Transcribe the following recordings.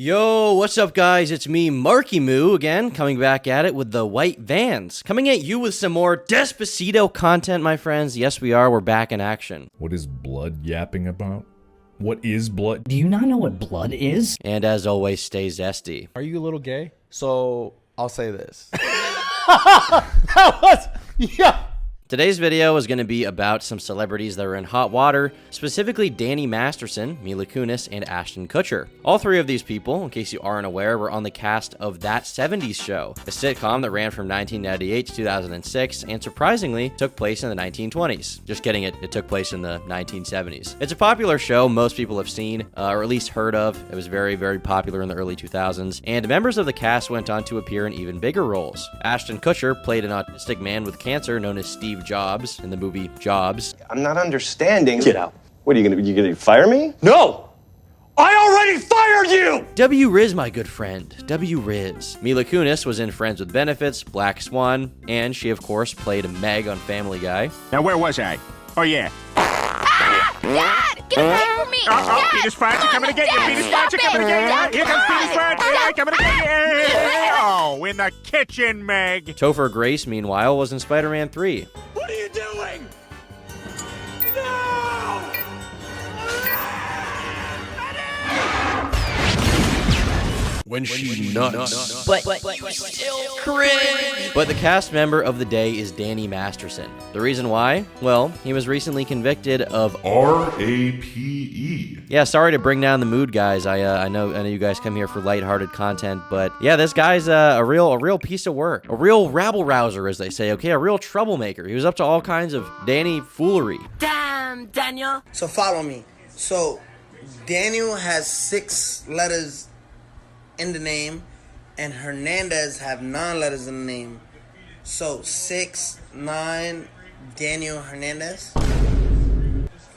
Yo, what's up guys? It's me, Marky Moo, again, coming back at it with the white vans. Coming at you with some more Despacito content, my friends. Yes, we are. We're back in action. What is blood yapping about? What is blood? Do you not know what blood is? And as always, stay zesty. Are you a little gay? So I'll say this. Today's video is going to be about some celebrities that are in hot water, specifically Danny Masterson, Mila Kunis, and Ashton Kutcher. All three of these people, in case you aren't aware, were on the cast of That 70s Show, a sitcom that ran from 1998 to 2006 and surprisingly took place in the 1920s. Just kidding, it took place in the 1970s. It's a popular show most people have seen, or at least heard of. It was very, very popular in the early 2000s, and members of the cast went on to appear in even bigger roles. Ashton Kutcher played an autistic man with cancer known as Steve Jobs in the movie Jobs. I'm not understanding. Get out. What are you gonna fire me? No! I already fired you! W. Riz, my good friend. W. Riz. Mila Kunis was in Friends with Benefits, Black Swan, and she, of course, played Meg on Family Guy. Now, where was I? Oh, yeah. Dad! Get away from me! Oh, Peter's Fudge, coming to get you! Peter's Fudge, coming to get you! Here comes Peter's Fudge, coming to get you! Oh, in the kitchen, Meg! Topher Grace, meanwhile, was in Spider-Man 3. What are you doing? No! When she's nuts. But still cringe. But the cast member of the day is Danny Masterson. The reason why? Well, he was recently convicted of RAPE. Yeah, sorry to bring down the mood, guys. I know you guys come here for lighthearted content, but yeah, this guy's a real piece of work, a real rabble rouser, as they say. Okay, a real troublemaker. He was up to all kinds of Danny foolery. Damn, Daniel. So follow me. So Daniel has 6 letters in the name, and Hernandez have 9 letters in the name. So 6, 9, Daniel Hernandez.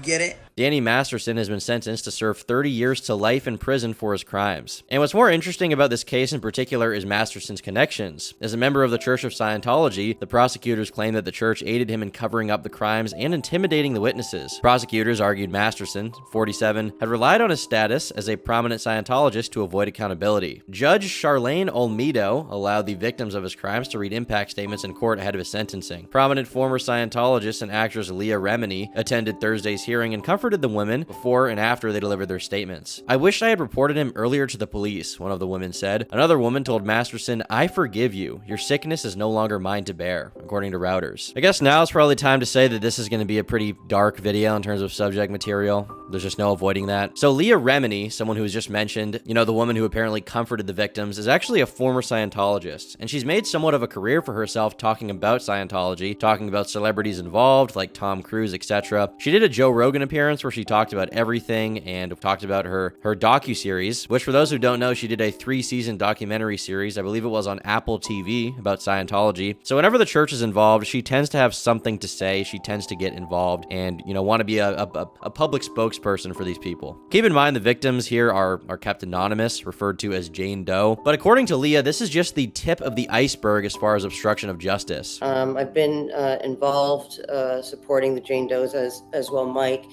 Get it? Danny Masterson has been sentenced to serve 30 years to life in prison for his crimes. And what's more interesting about this case in particular is Masterson's connections. As a member of the Church of Scientology, the prosecutors claim that the church aided him in covering up the crimes and intimidating the witnesses. Prosecutors argued Masterson, 47, had relied on his status as a prominent Scientologist to avoid accountability. Judge Charlene Olmedo allowed the victims of his crimes to read impact statements in court ahead of his sentencing. Prominent former Scientologist and actress Leah Remini attended Thursday's hearing and comforted the women before and after they delivered their statements. "I wish I had reported him earlier to the police," one of the women said. Another woman told Masterson, "I forgive you. Your sickness is no longer mine to bear," according to Reuters. I guess now is probably time to say that this is going to be a pretty dark video in terms of subject material. There's just no avoiding that. So Leah Remini, someone who was just mentioned, the woman who apparently comforted the victims, is actually a former Scientologist, and she's made somewhat of a career for herself talking about Scientology, talking about celebrities involved like Tom Cruise, etc. She did a Joe Rogan appearance where she talked about everything and talked about her docuseries, which for those who don't know, she did a 3-season documentary series. I believe it was on Apple TV about Scientology. So whenever the church is involved, she tends to have something to say. She tends to get involved and, want to be a public spokesperson for these people. Keep in mind the victims here are kept anonymous, referred to as Jane Doe. But according to Leah, this is just the tip of the iceberg as far as obstruction of justice. I've been involved supporting the Jane Does as well, Mike,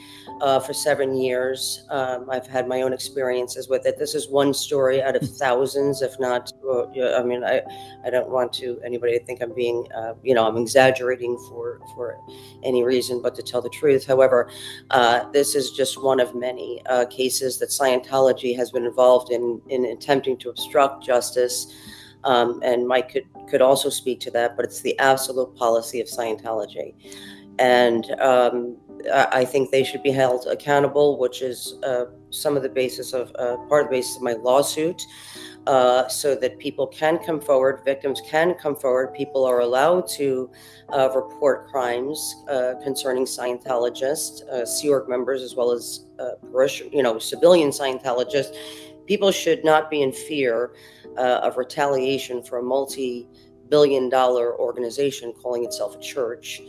for 7 years. I've had my own experiences with it. This is one story out of thousands, if not, I don't want anybody to think I'm being, I'm exaggerating for any reason but to tell the truth. However, this is just one of many cases that Scientology has been involved in attempting to obstruct justice. And Mike could also speak to that, but it's the absolute policy of Scientology. And I think they should be held accountable, which is some of the basis of part of the basis of my lawsuit, so that people can come forward, victims can come forward, people are allowed to report crimes concerning Scientologists, Sea Org members, as well as civilian Scientologists. People should not be in fear of retaliation for a multi-billion-dollar organization calling itself a church.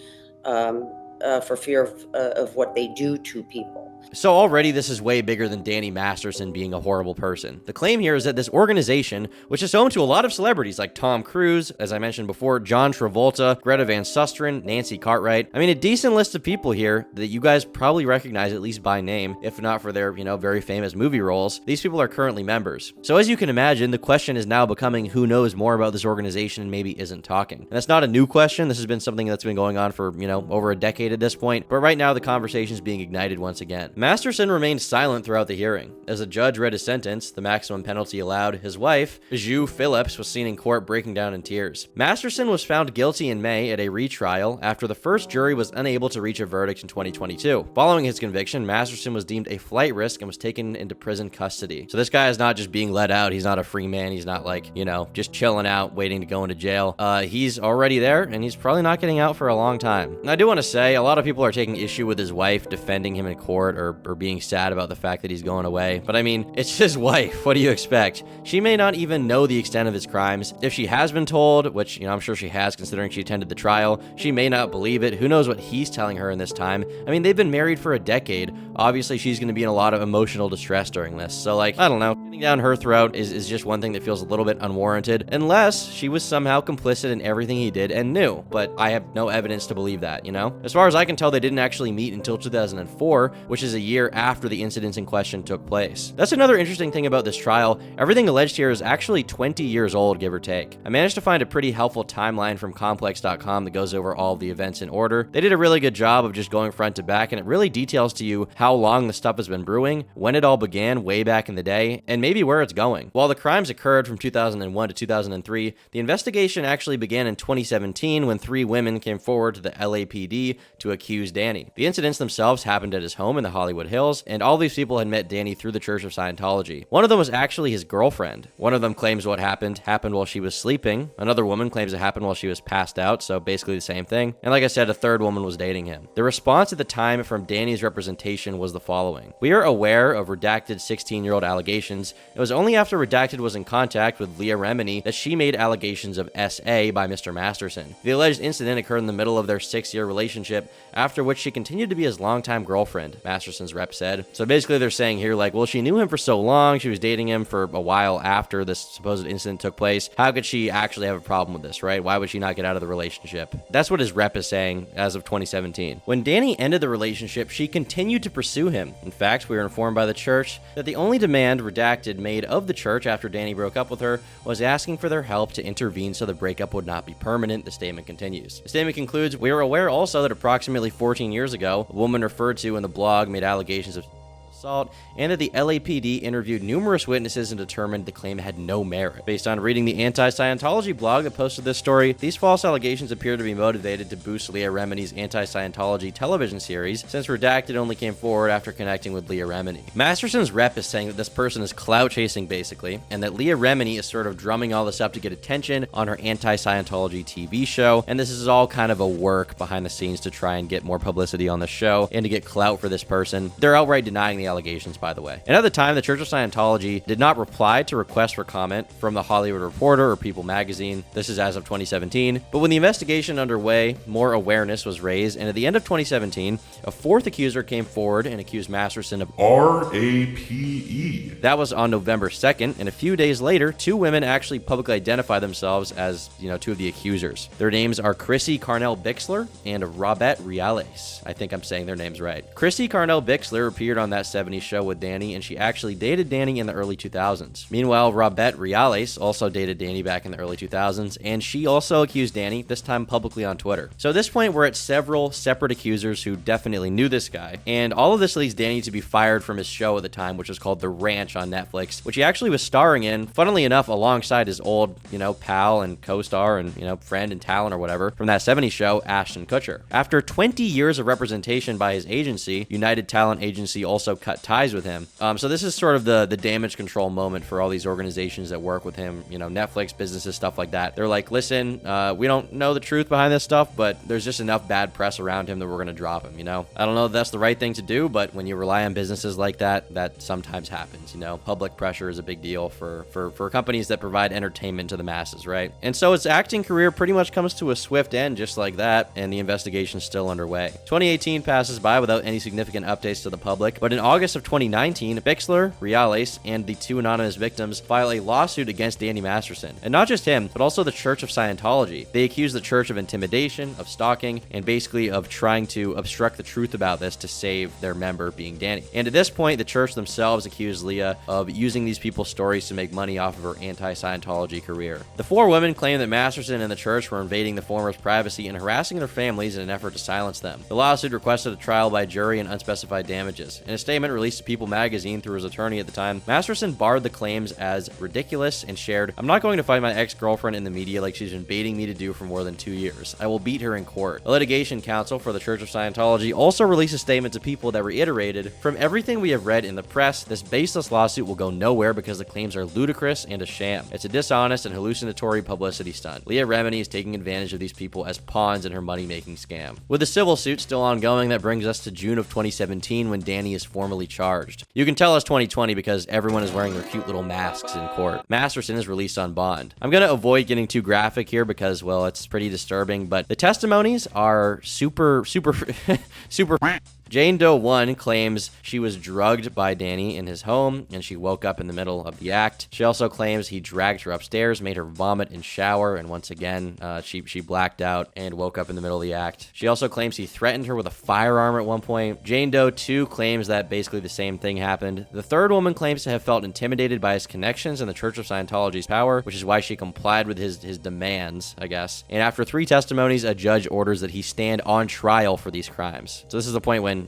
For fear of what they do to people. So already this is way bigger than Danny Masterson being a horrible person. The claim here is that this organization, which is home to a lot of celebrities like Tom Cruise, as I mentioned before, John Travolta, Greta Van Susteren, Nancy Cartwright. I mean, a decent list of people here that you guys probably recognize at least by name, if not for their, very famous movie roles. These people are currently members. So as you can imagine, the question is now becoming who knows more about this organization and maybe isn't talking. And that's not a new question. This has been something that's been going on for, over a decade at this point. But right now, the conversation is being ignited once again. Masterson remained silent throughout the hearing. As the judge read his sentence, the maximum penalty allowed, his wife, Ju Phillips, was seen in court breaking down in tears. Masterson was found guilty in May at a retrial after the first jury was unable to reach a verdict in 2022. Following his conviction, Masterson was deemed a flight risk and was taken into prison custody. So this guy is not just being let out. He's not a free man. He's not like, just chilling out, waiting to go into jail. He's already there, and he's probably not getting out for a long time. And I do want to say, a lot of people are taking issue with his wife defending him in court or being sad about the fact that he's going away. But I mean, it's his wife. What do you expect? She may not even know the extent of his crimes. If she has been told, which, I'm sure she has considering she attended the trial, she may not believe it. Who knows what he's telling her in this time? I mean, they've been married for a decade. Obviously, she's going to be in a lot of emotional distress during this. So, I don't know. Getting down her throat is just one thing that feels a little bit unwarranted, unless she was somehow complicit in everything he did and knew. But I have no evidence to believe that, As far as I can tell, they didn't actually meet until 2004, which is a year after the incidents in question took place. That's another interesting thing about this trial. Everything alleged here is actually 20 years old, give or take. I managed to find a pretty helpful timeline from complex.com that goes over all of the events in order. They did a really good job of just going front to back, and it really details to you how long the stuff has been brewing, when it all began way back in the day, and maybe where it's going. While the crimes occurred from 2001 to 2003, the investigation actually began in 2017 when 3 women came forward to the LAPD to accuse Danny. The incidents themselves happened at his home in the Hollywood Hills, and all these people had met Danny through the Church of Scientology. One of them was actually his girlfriend. One of them claims what happened while she was sleeping. Another woman claims it happened while she was passed out, so basically the same thing. And like I said, a third woman was dating him. The response at the time from Danny's representation was the following. We are aware of redacted 16-year-old allegations. It was only after redacted was in contact with Leah Remini that she made allegations of SA by Mr. Masterson. The alleged incident occurred in the middle of their 6-year relationship, after which she continued to be his longtime girlfriend, Masterson's rep said. So basically they're saying here, well, she knew him for so long, she was dating him for a while after this supposed incident took place. How could she actually have a problem with this, right? Why would she not get out of the relationship? That's what his rep is saying as of 2017. When Danny ended the relationship, she continued to pursue him. In fact, we were informed by the church that the only demand redacted made of the church after Danny broke up with her was asking for their help to intervene so the breakup would not be permanent, the statement continues. The statement concludes, we are aware also that approximately 14 years ago, a woman referred to in the blog made allegations of assault, and that the LAPD interviewed numerous witnesses and determined the claim had no merit. Based on reading the anti-Scientology blog that posted this story, these false allegations appear to be motivated to boost Leah Remini's anti-Scientology television series, since Redacted only came forward after connecting with Leah Remini. Masterson's rep is saying that this person is clout chasing basically, and that Leah Remini is sort of drumming all this up to get attention on her anti-Scientology TV show, and this is all kind of a work behind the scenes to try and get more publicity on the show and to get clout for this person. They're outright denying the allegations, by the way. And at the time, the Church of Scientology did not reply to requests for comment from the Hollywood Reporter or People magazine. This is as of 2017. But when the investigation underway, more awareness was raised, and at the end of 2017, a fourth accuser came forward and accused Masterson of RAPE. That was on November 2nd, and a few days later, two women actually publicly identified themselves as, two of the accusers. Their names are Chrissy Carnell-Bixler and Robette Reales. I think I'm saying their names right. Chrissy Carnell-Bixler appeared on that 70s show with Danny, and she actually dated Danny in the early 2000s. Meanwhile, Robette Reales also dated Danny back in the early 2000s, and she also accused Danny, this time publicly on Twitter. So at this point, we're at several separate accusers who definitely knew this guy, and all of this leads Danny to be fired from his show at the time, which was called The Ranch on Netflix, which he actually was starring in, funnily enough, alongside his old, pal and co-star and, friend and talent or whatever from that 70s show, Ashton Kutcher. After 20 years of representation by his agency, United Talent Agency also cut ties with him. So this is sort of the damage control moment for all these organizations that work with him, Netflix, businesses, stuff like that. They're like, listen, we don't know the truth behind this stuff, but there's just enough bad press around him that we're going to drop him, I don't know if that's the right thing to do, but when you rely on businesses like that, that sometimes happens, Public pressure is a big deal for companies that provide entertainment to the masses, right? And so his acting career pretty much comes to a swift end just like that, and the investigation's still underway. 2018 passes by without any significant updates to the public, but in August of 2019, Bixler, Reales, and the 2 anonymous victims file a lawsuit against Danny Masterson. And not just him, but also the Church of Scientology. They accuse the church of intimidation, of stalking, and basically of trying to obstruct the truth about this to save their member, being Danny. And at this point, the church themselves accused Leah of using these people's stories to make money off of her anti-Scientology career. The 4 women claim that Masterson and the church were invading the former's privacy and harassing their families in an effort to silence them. The lawsuit requested a trial by jury and unspecified damages. In a statement released to People magazine through his attorney at the time, Masterson barred the claims as ridiculous and shared, "I'm not going to fight my ex-girlfriend in the media like she's been baiting me to do for more than 2 years. I will beat her in court." A litigation counsel for the Church of Scientology also released a statement to People that reiterated, "From everything we have read in the press, this baseless lawsuit will go nowhere because the claims are ludicrous and a sham. It's a dishonest and hallucinatory publicity stunt. Leah Remini is taking advantage of these people as pawns in her money-making scam." With the civil suit still ongoing, that brings us to June of 2017 when Danny is formally charged. You can tell it's 2020 because everyone is wearing their cute little masks in court. Masterson is released on bond. I'm going to avoid getting too graphic here because, well, it's pretty disturbing, but the testimonies are super Jane Doe 1 claims she was drugged by Danny in his home and she woke up in the middle of the act. She also claims he dragged her upstairs, made her vomit and shower, and once again, she blacked out and woke up in the middle of the act. She also claims he threatened her with a firearm at one point. Jane Doe 2 claims that basically the same thing happened. The third woman claims to have felt intimidated by his connections in the Church of Scientology's power, which is why she complied with his demands, I guess. And after 3 testimonies, a judge orders that he stand on trial for these crimes. So this is the point when,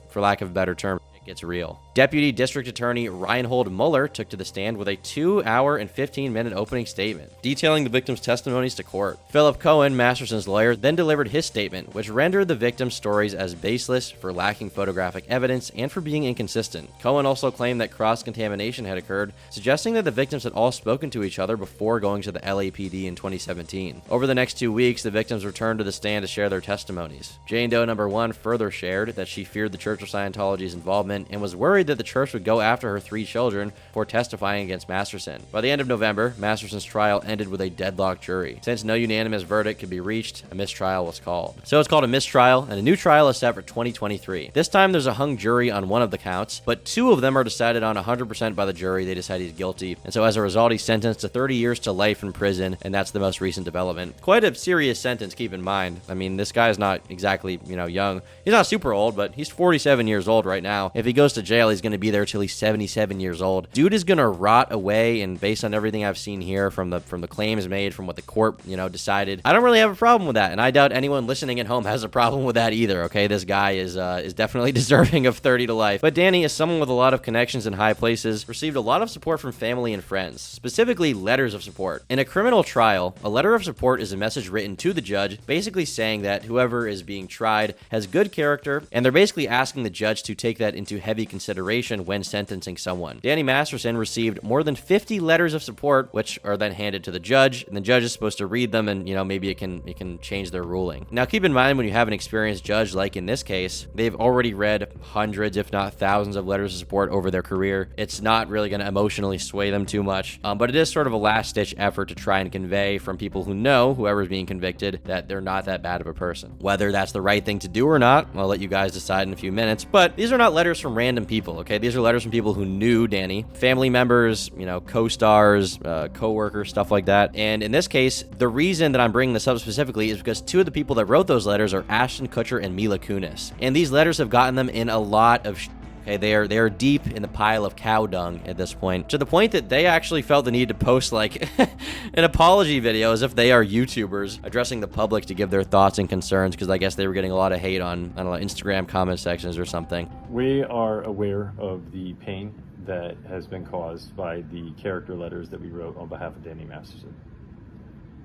for lack of a better term, it gets real. Deputy District Attorney Reinhold Mueller took to the stand with a 2-hour and 15-minute opening statement, detailing the victims' testimonies to court. Philip Cohen, Masterson's lawyer, then delivered his statement, which rendered the victims' stories as baseless for lacking photographic evidence and for being inconsistent. Cohen also claimed that cross-contamination had occurred, suggesting that the victims had all spoken to each other before going to the LAPD in 2017. Over the next 2 weeks, the victims returned to the stand to share their testimonies. Jane Doe number 1 further shared that she feared the Church of Scientology's involvement and was worried that the church would go after her 3 children for testifying against Masterson. By the end of November, Masterson's trial ended with a deadlocked jury. Since no unanimous verdict could be reached, a mistrial was called. So it's called a mistrial, and a new trial is set for 2023. This time there's a hung jury on one of the counts, but 2 of them are decided on 100% by the jury. They decide he's guilty, and so as a result, he's sentenced to 30 years to life in prison, and that's the most recent development. Quite a serious sentence, keep in mind. I mean, this guy's not exactly, young. He's not super old, but he's 47 years old right now. If he goes to jail, he's going to be there till he's 77 years old. Dude is gonna rot away, and based on everything I've seen here from the claims made, from what the court decided, I don't really have a problem with that, and I doubt anyone listening at home has a problem with that either. Okay, this guy is definitely deserving of 30 to life. But Danny is someone with a lot of connections in high places, received a lot of support from family and friends, specifically letters of support. In a criminal trial, a letter of support is a message written to the judge, basically saying that whoever is being tried has good character, and they're basically asking the judge to take that into heavy consideration when sentencing someone. Danny Masterson received more than 50 letters of support, which are then handed to the judge, and the judge is supposed to read them, and maybe it can change their ruling. Now keep in mind, when you have an experienced judge like in this case, they've already read hundreds if not thousands of letters of support over their career. It's not really going to emotionally sway them too much, but it is sort of a last-ditch effort to try and convey from people who know whoever's being convicted that they're not that bad of a person. Whether that's the right thing to do or not, I'll let you guys decide in a few minutes, but these are not letters from random people, okay? These are letters from people who knew Danny, family members, co-stars, co-workers, stuff like that. And in this case, the reason that I'm bringing this up specifically is because 2 of the people that wrote those letters are Ashton Kutcher and Mila Kunis. And these letters have gotten them in a lot of okay, they are deep in the pile of cow dung at this point, to the point that they actually felt the need to post like an apology video as if they are YouTubers addressing the public to give their thoughts and concerns, because I guess they were getting a lot of hate on, I don't know, Instagram comment sections or something. We are aware of the pain that has been caused by the character letters that we wrote on behalf of Danny Masterson.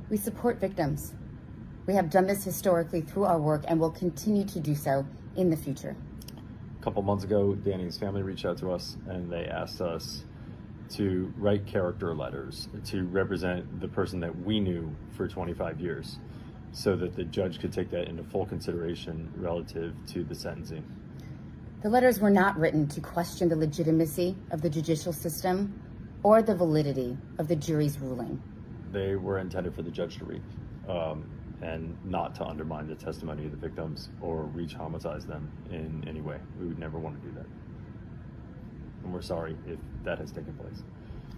We support victims. We have done this historically through our work and will continue to do so in the future. A couple months ago, Danny's family reached out to us and they asked us to write character letters to represent the person that we knew for 25 years so that the judge could take that into full consideration relative to the sentencing. The letters were not written to question the legitimacy of the judicial system or the validity of the jury's ruling. They were intended for the judge to read and not to undermine the testimony of the victims or re-traumatize them in any way. We would never want to do that. and we're sorry if that has taken place.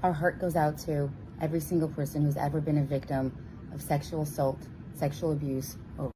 Our heart goes out to every single person who's ever been a victim of sexual assault, sexual abuse, or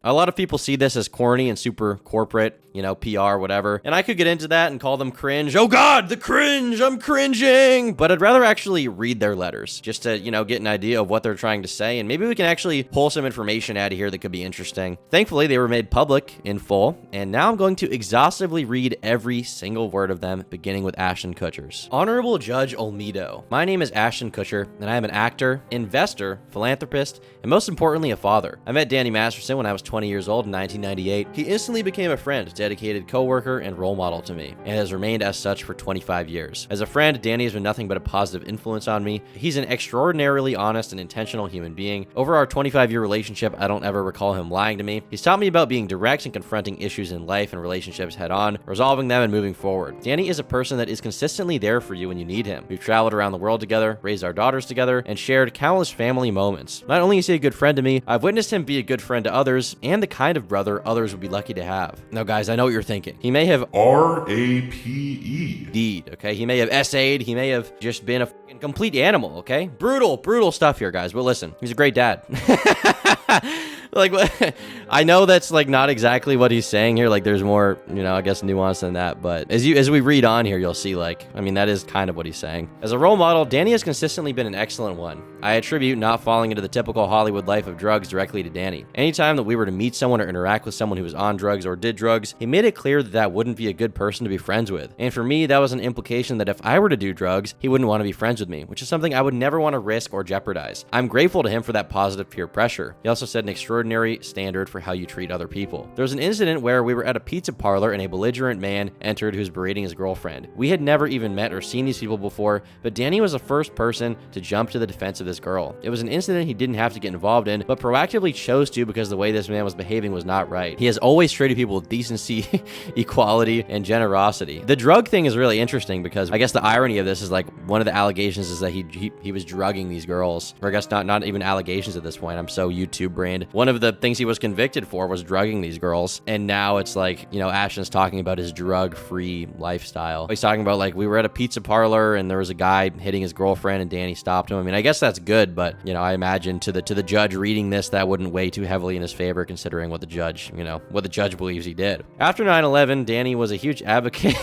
A lot of people see this as corny and super corporate, PR, whatever. And I could get into that and call them cringe. Oh God, the cringe, I'm cringing. But I'd rather actually read their letters just to, get an idea of what they're trying to say. And maybe we can actually pull some information out of here that could be interesting. Thankfully, they were made public in full. And now I'm going to exhaustively read every single word of them, beginning with Ashton Kutcher's. Honorable Judge Olmedo. My name is Ashton Kutcher, and I am an actor, investor, philanthropist, and most importantly, a father. I met Danny Masterson when I was 20 years old in 1998. He instantly became a friend, dedicated coworker, and role model to me, and has remained as such for 25 years. As a friend, Danny has been nothing but a positive influence on me. He's an extraordinarily honest and intentional human being. Over our 25-year relationship, I don't ever recall him lying to me. He's taught me about being direct and confronting issues in life and relationships head on, resolving them and moving forward. Danny is a person that is consistently there for you when you need him. We've traveled around the world together, raised our daughters together, and shared countless family moments. Not only is he a good friend to me, I've witnessed him be a good friend to others, and the kind of brother others would be lucky to have. Now guys, I know what you're thinking. He may have R-A-P-E. Indeed, okay? He may have essayed, he may have just been a fucking complete animal, okay? Brutal stuff here, guys, but listen, he's a great dad. I know that's not exactly what he's saying here. There's more, I guess nuance than that. But as we read on here, you'll see that is kind of what he's saying. As a role model, Danny has consistently been an excellent one. I attribute not falling into the typical Hollywood life of drugs directly to Danny. Anytime that we were to meet someone or interact with someone who was on drugs or did drugs, he made it clear that that wouldn't be a good person to be friends with. And for me, that was an implication that if I were to do drugs, he wouldn't want to be friends with me, which is something I would never want to risk or jeopardize. I'm grateful to him for that positive peer pressure. He also set an extraordinary standard for how you treat other people. There was an incident where we were at a pizza parlor and a belligerent man entered who's berating his girlfriend. We had never even met or seen these people before, but Danny was the first person to jump to the defense of this girl. It was an incident he didn't have to get involved in, but proactively chose to because the way this man was behaving was not right. He has always treated people with decency, equality, and generosity. The drug thing is really interesting because I guess the irony of this is one of the allegations is that he was drugging these girls, or I guess not even allegations at this point. I'm so YouTube brained. One of the things he was convicted for was drugging these girls, and now it's Ashton's talking about his drug-free lifestyle. He's talking about we were at a pizza parlor and there was a guy hitting his girlfriend and Danny stopped him. I mean, I guess that's good, but I imagine to the judge reading this, that wouldn't weigh too heavily in his favor considering what the judge believes he did. After 9/11, Danny was a huge advocate.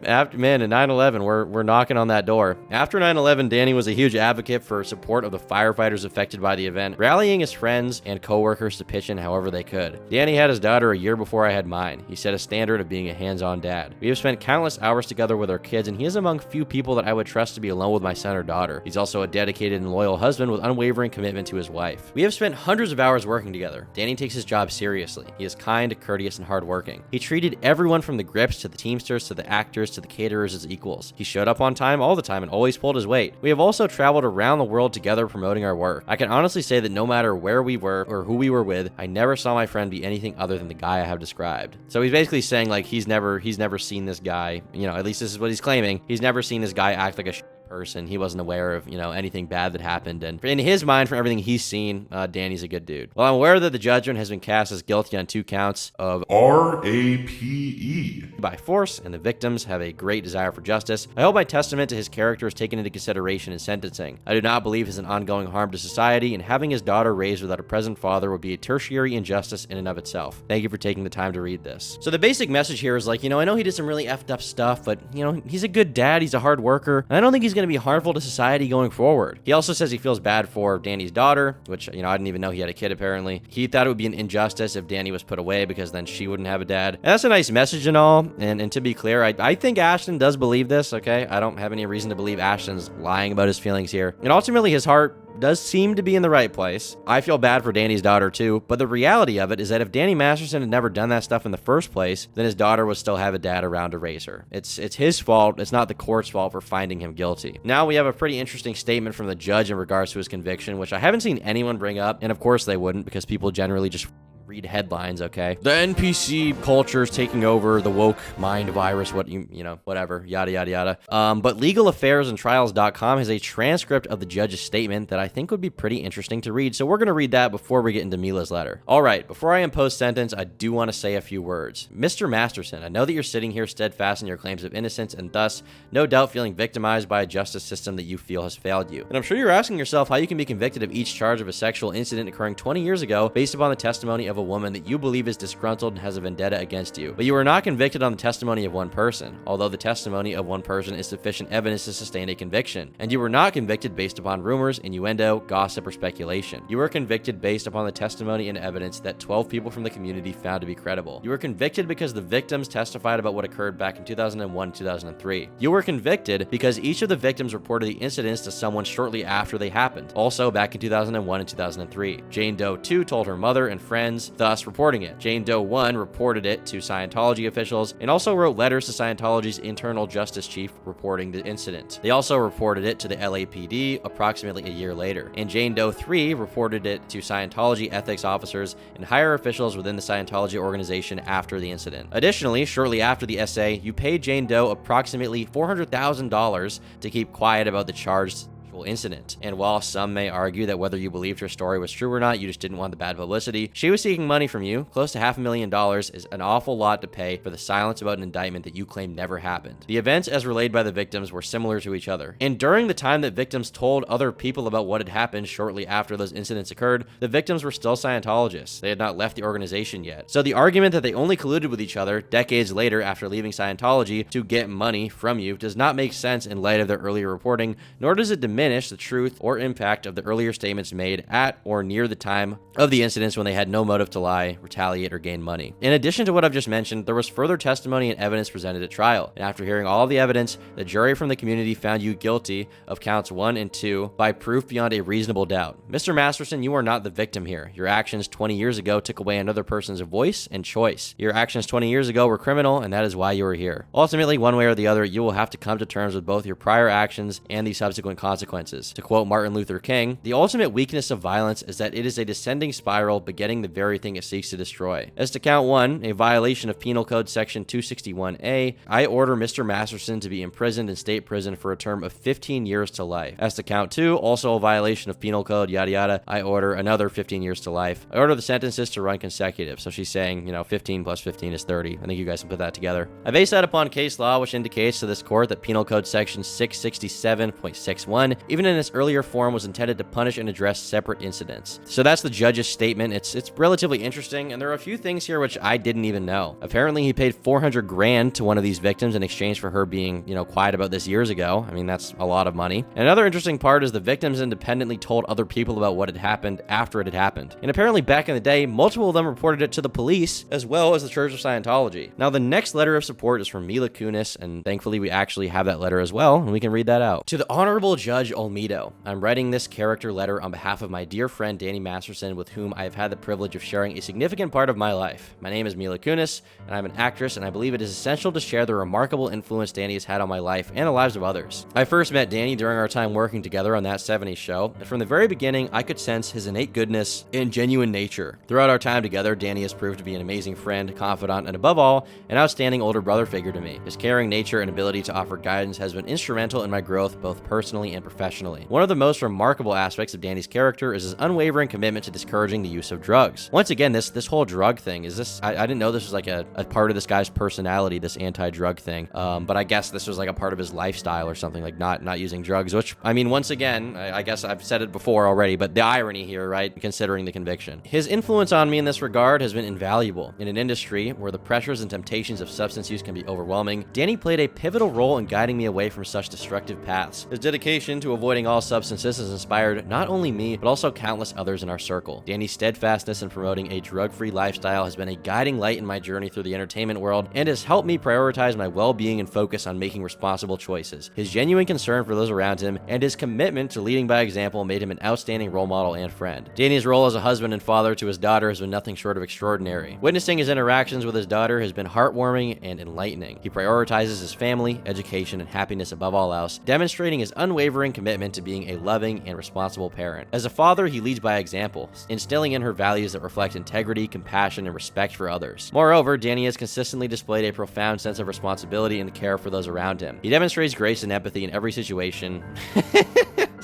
After 9/11, we're knocking on that door. After 9/11, Danny was a huge advocate for support of the firefighters affected by the event, rallying his friends and coworkers to pitch in however they could. Danny had his daughter a year before I had mine. He set a standard of being a hands-on dad. We have spent countless hours together with our kids, and he is among few people that I would trust to be alone with my son or daughter. He's also a dedicated and loyal husband with unwavering commitment to his wife. We have spent hundreds of hours working together. Danny takes his job seriously. He is kind, courteous, and hardworking. He treated everyone from the grips to the teamsters to the actors to the caterers as equals. He showed up on time all the time and always pulled his weight. We have also traveled around the world together promoting our work. I can honestly say that no matter where we were or who we were with, I never saw my friend be anything other than the guy I have described. So he's basically saying he's never seen this guy, at least this is what he's claiming. He's never seen this guy act like a person. He wasn't aware of, anything bad that happened. And in his mind, from everything he's seen, Danny's a good dude. Well, I'm aware that the judgment has been cast as guilty on 2 counts of R-A-P-E by force, and the victims have a great desire for justice. I hope my testament to his character is taken into consideration in sentencing. I do not believe he's an ongoing harm to society, and having his daughter raised without a present father would be a tertiary injustice in and of itself. Thank you for taking the time to read this. So the basic message here is I know he did some really effed up stuff, but he's a good dad, he's a hard worker, and I don't think he's going to be harmful to society going forward. He also says he feels bad for Danny's daughter, which, I didn't even know he had a kid apparently. He thought it would be an injustice if Danny was put away because then she wouldn't have a dad. And that's a nice message and all. And to be clear, I think Ashton does believe this, okay? I don't have any reason to believe Ashton's lying about his feelings here. And ultimately, his heart does seem to be in the right place. I feel bad for Danny's daughter too, but the reality of it is that if Danny Masterson had never done that stuff in the first place, then his daughter would still have a dad around to raise her. It's his fault. It's not the court's fault for finding him guilty. Now we have a pretty interesting statement from the judge in regards to his conviction, which I haven't seen anyone bring up, and of course they wouldn't because people generally just read headlines, okay? The NPC culture is taking over the woke mind virus, whatever, yada, yada, yada. But legalaffairsandtrials.com has a transcript of the judge's statement that I think would be pretty interesting to read, so we're going to read that before we get into Mila's letter. All right, before I impose sentence, I do want to say a few words. Mr. Masterson, I know that you're sitting here steadfast in your claims of innocence and thus, no doubt, feeling victimized by a justice system that you feel has failed you. And I'm sure you're asking yourself how you can be convicted of each charge of a sexual incident occurring 20 years ago based upon the testimony of a woman that you believe is disgruntled and has a vendetta against you. But you are not convicted on the testimony of one person, although the testimony of one person is sufficient evidence to sustain a conviction. And you were not convicted based upon rumors, innuendo, gossip, or speculation. You were convicted based upon the testimony and evidence that 12 people from the community found to be credible. You were convicted because the victims testified about what occurred back in 2001 and 2003. You were convicted because each of the victims reported the incidents to someone shortly after they happened, also back in 2001 and 2003. Jane Doe 2 told her mother and friends, thus reporting it. Jane Doe 1 reported it to Scientology officials and also wrote letters to Scientology's internal justice chief reporting the incident. They also reported it to the LAPD approximately a year later. And Jane Doe 3 reported it to Scientology ethics officers and higher officials within the Scientology organization after the incident. Additionally, shortly after the essay, you paid Jane Doe approximately $400,000 to keep quiet about the charged incident. And while some may argue that whether you believed her story was true or not, you just didn't want the bad publicity, she was seeking money from you. Close to $500,000 is an awful lot to pay for the silence about an indictment that you claim never happened. The events as relayed by the victims were similar to each other. And during the time that victims told other people about what had happened shortly after those incidents occurred, the victims were still Scientologists. They had not left the organization yet. So the argument that they only colluded with each other decades later after leaving Scientology to get money from you does not make sense in light of their earlier reporting, nor does it diminish the truth or impact of the earlier statements made at or near the time of the incidents when they had no motive to lie, retaliate, or gain money. In addition to what I've just mentioned, there was further testimony and evidence presented at trial. And after hearing all of the evidence, the jury from the community found you guilty of counts 1 and 2 by proof beyond a reasonable doubt. Mr. Masterson, you are not the victim here. Your actions 20 years ago took away another person's voice and choice. Your actions 20 years ago were criminal, and that is why you are here. Ultimately, one way or the other, you will have to come to terms with both your prior actions and the subsequent consequences. To quote Martin Luther King, the ultimate weakness of violence is that it is a descending spiral begetting the very thing it seeks to destroy. As to count 1, a violation of Penal Code Section 261A, I order Mr. Masterson to be imprisoned in state prison for a term of 15 years to life. As to count 2, also a violation of Penal Code, yada yada, I order another 15 years to life. I order the sentences to run consecutive. So she's saying, 15 plus 15 is 30. I think you guys can put that together. I base that upon case law, which indicates to this court that Penal Code Section 667.61, even in its earlier form, was intended to punish and address separate incidents. So that's the judge's statement. It's relatively interesting, and there are a few things here which I didn't even know. Apparently, he paid $400,000 to one of these victims in exchange for her being, quiet about this years ago. I mean, that's a lot of money. And another interesting part is the victims independently told other people about what had happened after it had happened. And apparently, back in the day, multiple of them reported it to the police as well as the Church of Scientology. Now, the next letter of support is from Mila Kunis, and thankfully, we actually have that letter as well, and we can read that out. To the Honorable Judge Olmedo, I'm writing this character letter on behalf of my dear friend Danny Masterson, with whom I have had the privilege of sharing a significant part of my life. My name is Mila Kunis, and I'm an actress, and I believe it is essential to share the remarkable influence Danny has had on my life and the lives of others. I first met Danny during our time working together on That 70s Show, and from the very beginning, I could sense his innate goodness and genuine nature. Throughout our time together, Danny has proved to be an amazing friend, confidant, and above all, an outstanding older brother figure to me. His caring nature and ability to offer guidance has been instrumental in my growth, both personally and professionally. One of the most remarkable aspects of Danny's character is his unwavering commitment to discouraging the use of drugs. Once again, this whole drug thing, I didn't know this was like a part of this guy's personality, this anti-drug thing, but I guess this was like a part of his lifestyle or something, like not using drugs, which, I mean, once again, I guess I've said it before already, but the irony here, right, considering the conviction. His influence on me in this regard has been invaluable. In an industry where the pressures and temptations of substance use can be overwhelming, Danny played a pivotal role in guiding me away from such destructive paths. His dedication to avoiding all substances has inspired not only me, but also countless others in our circle. Danny's steadfastness in promoting a drug-free lifestyle has been a guiding light in my journey through the entertainment world and has helped me prioritize my well-being and focus on making responsible choices. His genuine concern for those around him and his commitment to leading by example made him an outstanding role model and friend. Danny's role as a husband and father to his daughter has been nothing short of extraordinary. Witnessing his interactions with his daughter has been heartwarming and enlightening. He prioritizes his family, education, and happiness above all else, demonstrating his unwavering commitment to being a loving and responsible parent. As a father, he leads by example, instilling in her values that reflect integrity, compassion, and respect for others. Moreover, Danny has consistently displayed a profound sense of responsibility and care for those around him. He demonstrates grace and empathy in every situation.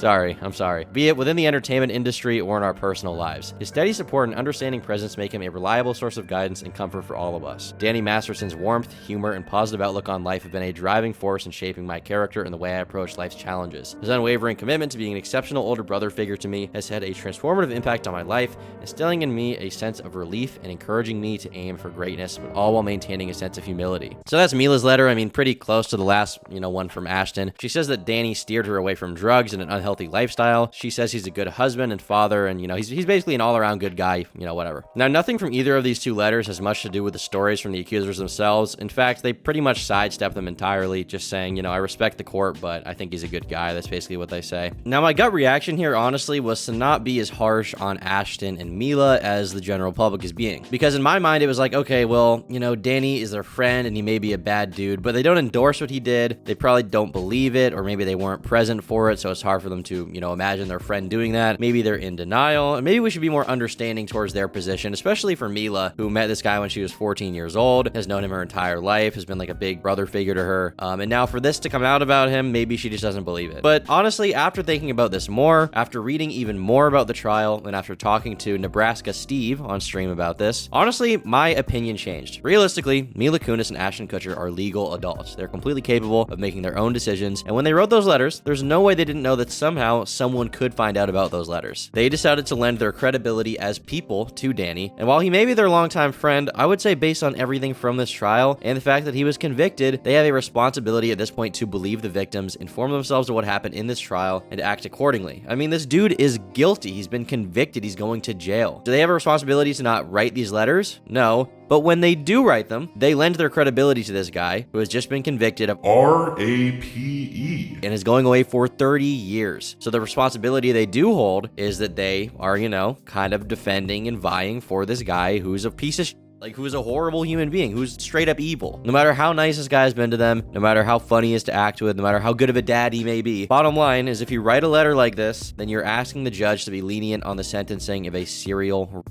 I'm sorry. Be it within the entertainment industry or in our personal lives. His steady support and understanding presence make him a reliable source of guidance and comfort for all of us. Danny Masterson's warmth, humor, and positive outlook on life have been a driving force in shaping my character and the way I approach life's challenges. His unwavering commitment to being an exceptional older brother figure to me has had a transformative impact on my life, instilling in me a sense of relief and encouraging me to aim for greatness, but all while maintaining a sense of humility. So that's Mila's letter. I mean, pretty close to the last, one from Ashton. She says that Danny steered her away from drugs and an unhealthy lifestyle. She says he's a good husband and father, and he's basically an all-around good guy, whatever. Now, nothing from either of these two letters has much to do with the stories from the accusers themselves. In fact, they pretty much sidestep them entirely, just saying, I respect the court, but I think he's a good guy. That's basically what they say. Now, my gut reaction here, honestly, was to not be as harsh on Ashton and Mila as the general public is being. Because in my mind, it was like, okay, well, Danny is their friend and he may be a bad dude, but they don't endorse what he did. They probably don't believe it, or maybe they weren't present for it, so it's hard for them to, imagine their friend doing that. Maybe they're in denial, and maybe we should be more understanding towards their position, especially for Mila, who met this guy when she was 14 years old, has known him her entire life, has been like a big brother figure to her, and now for this to come out about him, maybe she just doesn't believe it. But honestly, after thinking about this more, after reading even more about the trial, and after talking to Nebraska Steve on stream about this, honestly, my opinion changed. Realistically, Mila Kunis and Ashton Kutcher are legal adults. They're completely capable of making their own decisions, and when they wrote those letters, there's no way they didn't know that somehow someone could find out about those letters. They decided to lend their credibility as people to Danny, and while he may be their longtime friend, I would say based on everything from this trial and the fact that he was convicted, they have a responsibility at this point to believe the victims, inform themselves of what happened in this trial, and act accordingly. I mean, this dude is guilty. He's been convicted. He's going to jail. Do they have a responsibility to not write these letters? No. But when they do write them, they lend their credibility to this guy who has just been convicted of RAPE and is going away for 30 years. So the responsibility they do hold is that they are, kind of defending and vying for this guy who's a piece of shit. Like, who's a horrible human being, who's straight up evil. No matter how nice this guy's been to them, no matter how funny he is to act with, no matter how good of a dad he may be. Bottom line is, if you write a letter like this, then you're asking the judge to be lenient on the sentencing of a serial.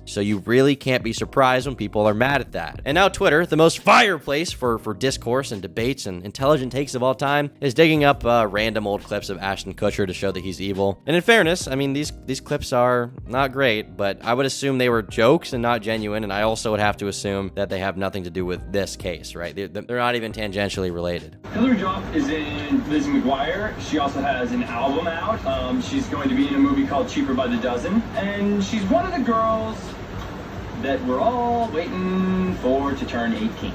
So you really can't be surprised when people are mad at that. And now Twitter, the most fireplace for discourse and debates and intelligent takes of all time, is digging up random old clips of Ashton Kutcher to show that he's evil. And in fairness, I mean, these clips are not great, but I would assume they were jokes and not genuine, and I also would have to assume that they have nothing to do with this case, right? They're not even tangentially related. Hillary Duff is in Lizzie McGuire. She also has an album out. She's going to be in a movie called Cheaper by the Dozen, and she's one of the girls that we're all waiting for to turn 18,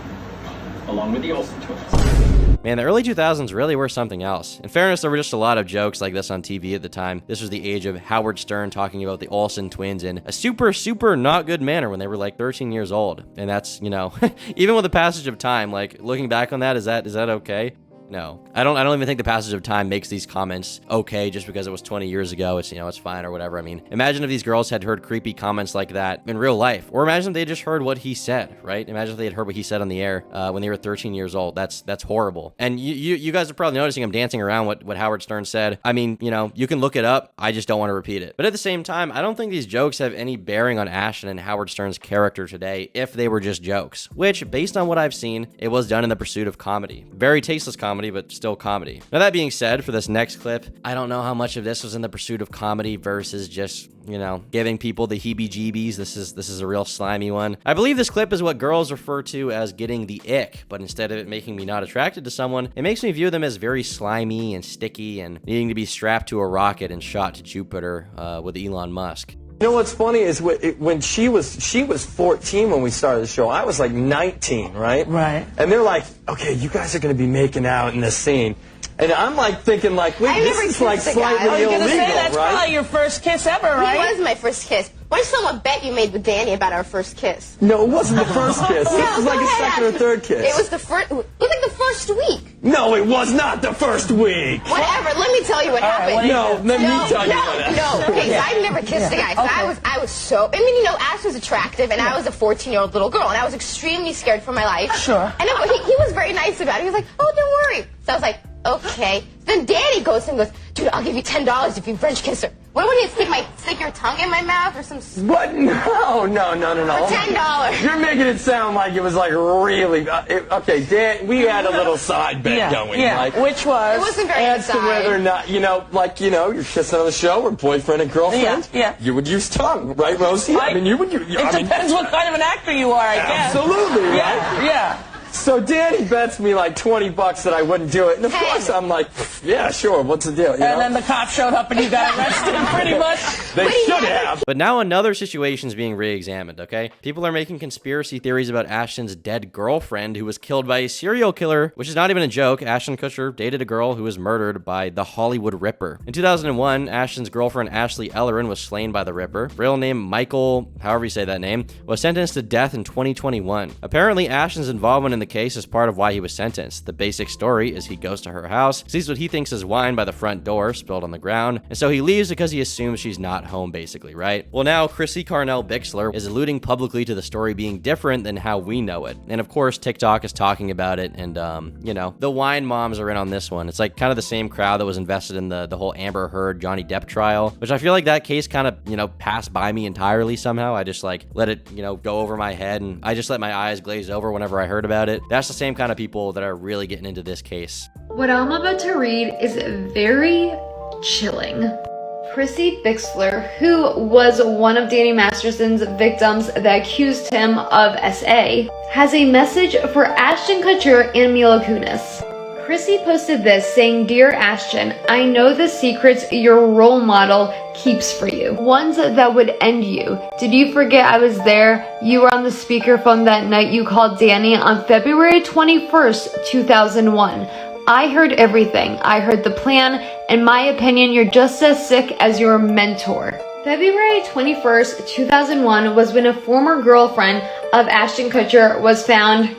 along with the Olsen twins. Man, the early 2000s really were something else. In fairness, there were just a lot of jokes like this on TV at the time. This was the age of Howard Stern talking about the Olsen twins in a super not good manner when they were like 13 years old. And that's, even with the passage of time, like looking back on that, is that okay? No, I don't even think the passage of time makes these comments okay just because it was 20 years ago. It's, it's fine or whatever. I mean, imagine if these girls had heard creepy comments like that in real life, or imagine if they just heard what he said, right? Imagine if they had heard what he said on the air when they were 13 years old. That's horrible. And you guys are probably noticing I'm dancing around what Howard Stern said. I mean, you can look it up. I just don't want to repeat it. But at the same time, I don't think these jokes have any bearing on Ashton and Howard Stern's character today if they were just jokes, which, based on what I've seen, it was done in the pursuit of comedy. Very tasteless comedy, but still comedy. Now, that being said, for this next clip, I don't know how much of this was in the pursuit of comedy versus just, giving people the heebie-jeebies. This is a real slimy one. I believe this clip is what girls refer to as getting the ick, but instead of it making me not attracted to someone, it makes me view them as very slimy and sticky and needing to be strapped to a rocket and shot to Jupiter with Elon Musk. You know what's funny is when she was 14 when we started the show. I was like 19, right? Right. And they're like, okay, you guys are going to be making out in this scene. And I'm like thinking like, wait, this is like slightly illegal, that's right? probably your first kiss ever, right? It was my first kiss. Why don't you tell what bet you made with Danny about our first kiss? No, it wasn't the first kiss. It was like a second or third kiss. It was the first. It was like the first week. No, it was not the first week. Whatever. Let me tell you what happened. Let me tell you what happened. No. Okay, so I've never kissed a guy. So I was so. I mean, Ash was attractive, and I was a 14-year-old little girl, and I was extremely scared for my life. Sure. And he was very nice about it. He was like, "Oh, don't worry." So I was like, "Okay." Then Danny goes and goes, "Do Dude, I'll give you $10 if you French kiss her. What would you stick your tongue in my mouth or some? What? No. For $10. You're making it sound like it was like really. Okay, Dan, we had a little side bet going. Yeah. Like, Which was? It wasn't very as to whether or not, you're kissing on the show or boyfriend and girlfriend. Yeah. You would use tongue, right, Rosie? I mean, you would. It depends what kind of an actor you are, I guess. Absolutely, right? Yeah. So Danny bets me like $20 that I wouldn't do it, and of course I'm like, yeah, sure. What's the deal? And then the cop showed up and you got arrested, pretty much. They should have. But now another situation is being re-examined, okay? People are making conspiracy theories about Ashton's dead girlfriend who was killed by a serial killer, which is not even a joke. Ashton Kutcher dated a girl who was murdered by the Hollywood Ripper. In 2001, Ashton's girlfriend Ashley Ellerin was slain by the Ripper. Real name Michael, however you say that name, was sentenced to death in 2021. Apparently, Ashton's involvement in the case is part of why he was sentenced. The basic story is he goes to her house, sees what he thinks is wine by the front door spilled on the ground, and so he leaves because he assumes she's not home, basically, right? Well, now Chrissy Carnell Bixler is alluding publicly to the story being different than how we know it. And of course, TikTok is talking about it, and the wine moms are in on this one. It's like kind of the same crowd that was invested in the whole Amber Heard Johnny Depp trial, which I feel like that case kind of passed by me entirely somehow. I just like let it go over my head, and I just let my eyes glaze over whenever I heard about it. That's the same kind of people that are really getting into this case. What I'm about to read is very chilling. Chrissy Bixler, who was one of Danny Masterson's victims that accused him of SA, has a message for Ashton Kutcher and Mila Kunis. Chrissy posted this saying, "Dear Ashton, I know the secrets your role model keeps for you. Ones that would end you. Did you forget I was there? You were on the speakerphone that night you called Danny on February 21st, 2001. I heard everything. I heard the plan. In my opinion, you're just as sick as your mentor." February 21st, 2001 was when a former girlfriend of Ashton Kutcher was found.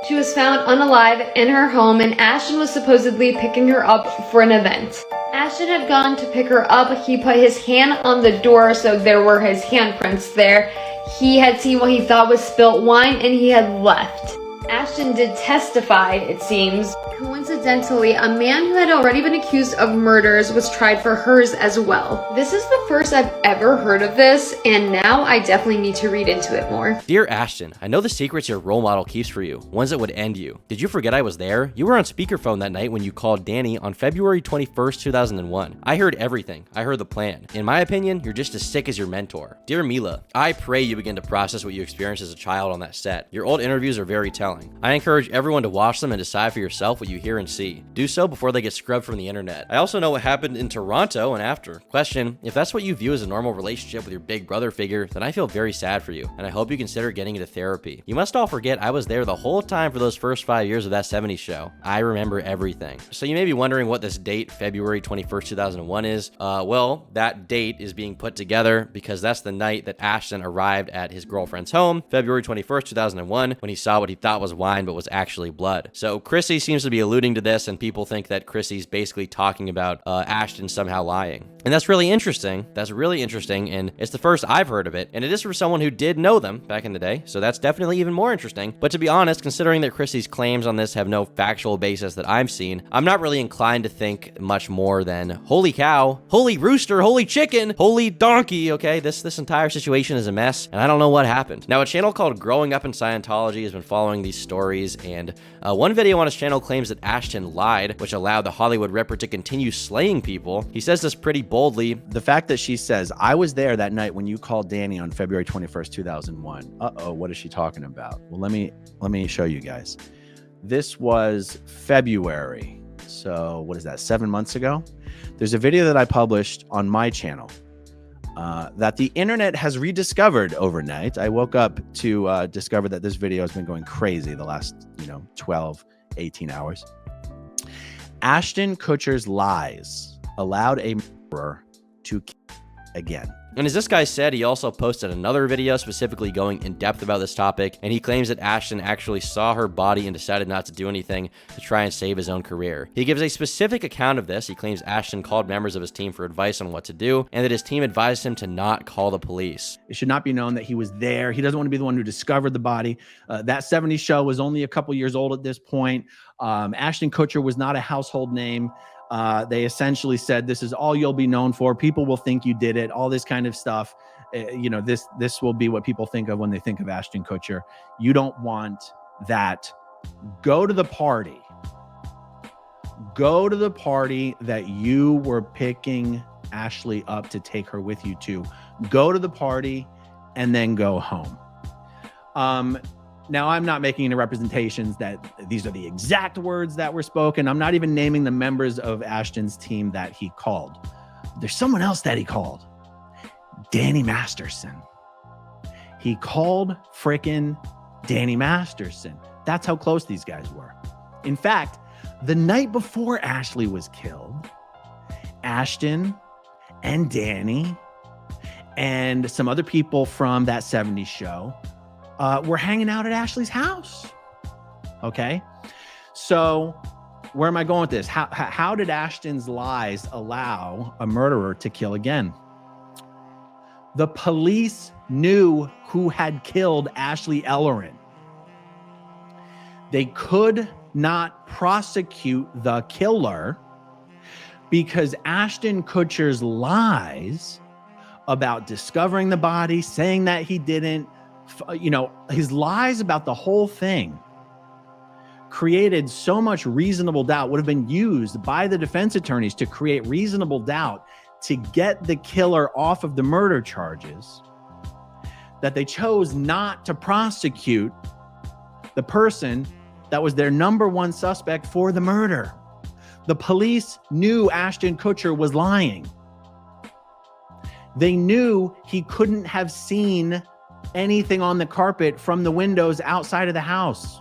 She was found unalive in her home, and Ashton was supposedly picking her up for an event. Ashton had gone to pick her up. He put his hand on the door, so there were his handprints there. He had seen what he thought was spilt wine, and he had left. Ashton did testify, it seems. Coincidentally, a man who had already been accused of murders was tried for hers as well. This is the first I've ever heard of this, and now I definitely need to read into it more. Dear Ashton, I know the secrets your role model keeps for you, ones that would end you. Did you forget I was there? You were on speakerphone that night when you called Danny on February 21st, 2001. I heard everything. I heard the plan. In my opinion, you're just as sick as your mentor. Dear Mila, I pray you begin to process what you experienced as a child on that set. Your old interviews are very telling. I encourage everyone to watch them and decide for yourself what you hear and see. Do so before they get scrubbed from the internet. I also know what happened in Toronto and after. Question, if that's what you view as a normal relationship with your big brother figure, then I feel very sad for you, and I hope you consider getting into therapy. You must all forget I was there the whole time for those first 5 years of that 70s show. I remember everything. So you may be wondering what this date, February 21st, 2001 is. Well, that date is being put together because that's the night that Ashton arrived at his girlfriend's home, February 21st, 2001, when he saw what he thought was wine but was actually blood. So Chrissy seems to be alluding to this, and people think that Chrissy's basically talking about Ashton somehow lying. And that's really interesting. That's really interesting, and it's the first I've heard of it, and it is for someone who did know them back in the day, so that's definitely even more interesting. But to be honest, considering that Chrissy's claims on this have no factual basis that I've seen, I'm not really inclined to think much more than, holy cow, holy rooster, holy chicken, holy donkey, okay? This entire situation is a mess, and I don't know what happened. Now, a channel called Growing Up in Scientology has been following these stories, and one video on his channel claims that Ashton lied, which allowed the Hollywood Ripper to continue slaying people. He says this pretty boldly. The fact that she says, I was there that night when you called Danny on February 21st, 2001. Uh-oh, what is she talking about? Well, let me show you guys. This was February. So what is that, 7 months ago? There's a video that I published on my channel that the internet has rediscovered overnight. I woke up to discover that this video has been going crazy the last, 12, 18 hours. Ashton Kutcher's lies allowed a murderer to kill again. And as this guy said, he also posted another video specifically going in depth about this topic, and he claims that Ashton actually saw her body and decided not to do anything to try and save his own career. He gives a specific account of this. He claims Ashton called members of his team for advice on what to do, and that his team advised him to not call the police. It should not be known that he was there. He doesn't want to be the one who discovered the body. That 70s show was only a couple years old at this point. Ashton Kutcher was not a household name. They essentially said, this is all you'll be known for. People will think you did it, all this kind of stuff. This will be what people think of when they think of Ashton Kutcher. You don't want that. Go to the party. Go to the party that you were picking Ashley up to take her with you to. Go to the party and then go home. Now, I'm not making any representations that these are the exact words that were spoken. I'm not even naming the members of Ashton's team that he called. There's someone else that he called. Danny Masterson. He called frickin' Danny Masterson. That's how close these guys were. In fact, the night before Ashley was killed, Ashton and Danny and some other people from that 70s show were hanging out at Ashley's house. Okay. So where am I going with this? How did Ashton's lies allow a murderer to kill again? The police knew who had killed Ashley Ellerin. They could not prosecute the killer because Ashton Kutcher's lies about discovering the body, saying that he didn't, his lies about the whole thing created so much reasonable doubt, would have been used by the defense attorneys to create reasonable doubt to get the killer off of the murder charges, that they chose not to prosecute the person that was their number one suspect for the murder. The police knew Ashton Kutcher was lying. They knew he couldn't have seen anything on the carpet from the windows outside of the house.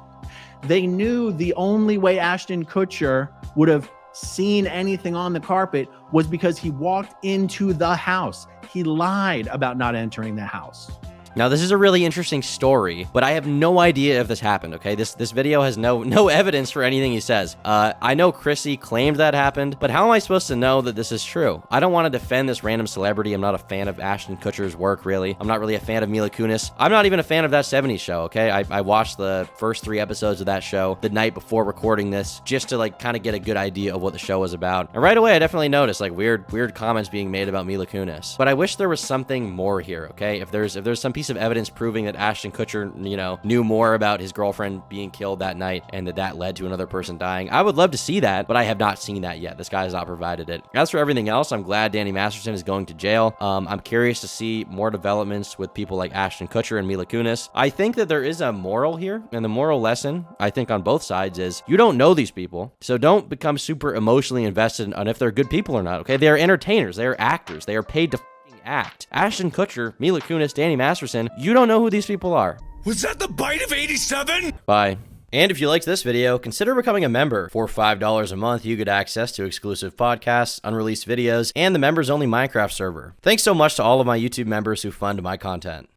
They knew the only way Ashton Kutcher would have seen anything on the carpet was because he walked into the house. He lied about not entering the house. Now, this is a really interesting story, but I have no idea if this happened, okay? This video has no evidence for anything he says. I know Chrissy claimed that happened, but how am I supposed to know that this is true? I don't want to defend this random celebrity. I'm not a fan of Ashton Kutcher's work, really. I'm not really a fan of Mila Kunis. I'm not even a fan of that 70s show, okay? I watched the first 3 episodes of that show the night before recording this, just to kind of get a good idea of what the show was about. And right away, I definitely noticed weird comments being made about Mila Kunis. But I wish there was something more here, okay? If there's some piece of evidence proving that Ashton Kutcher, knew more about his girlfriend being killed that night and that led to another person dying, I would love to see that, but I have not seen that yet. This guy has not provided it. As for everything else, I'm glad Danny Masterson is going to jail. I'm curious to see more developments with people like Ashton Kutcher and Mila Kunis. I think that there is a moral here, and the moral lesson, I think on both sides, is you don't know these people, so don't become super emotionally invested on if they're good people or not, okay? They are entertainers. They are actors. They are paid to act. Ashton Kutcher, Mila Kunis, Danny Masterson, you don't know who these people are. Was that the bite of 87? Bye. And if you liked this video, consider becoming a member. For $5 a month, you get access to exclusive podcasts, unreleased videos, and the members-only Minecraft server. Thanks so much to all of my YouTube members who fund my content.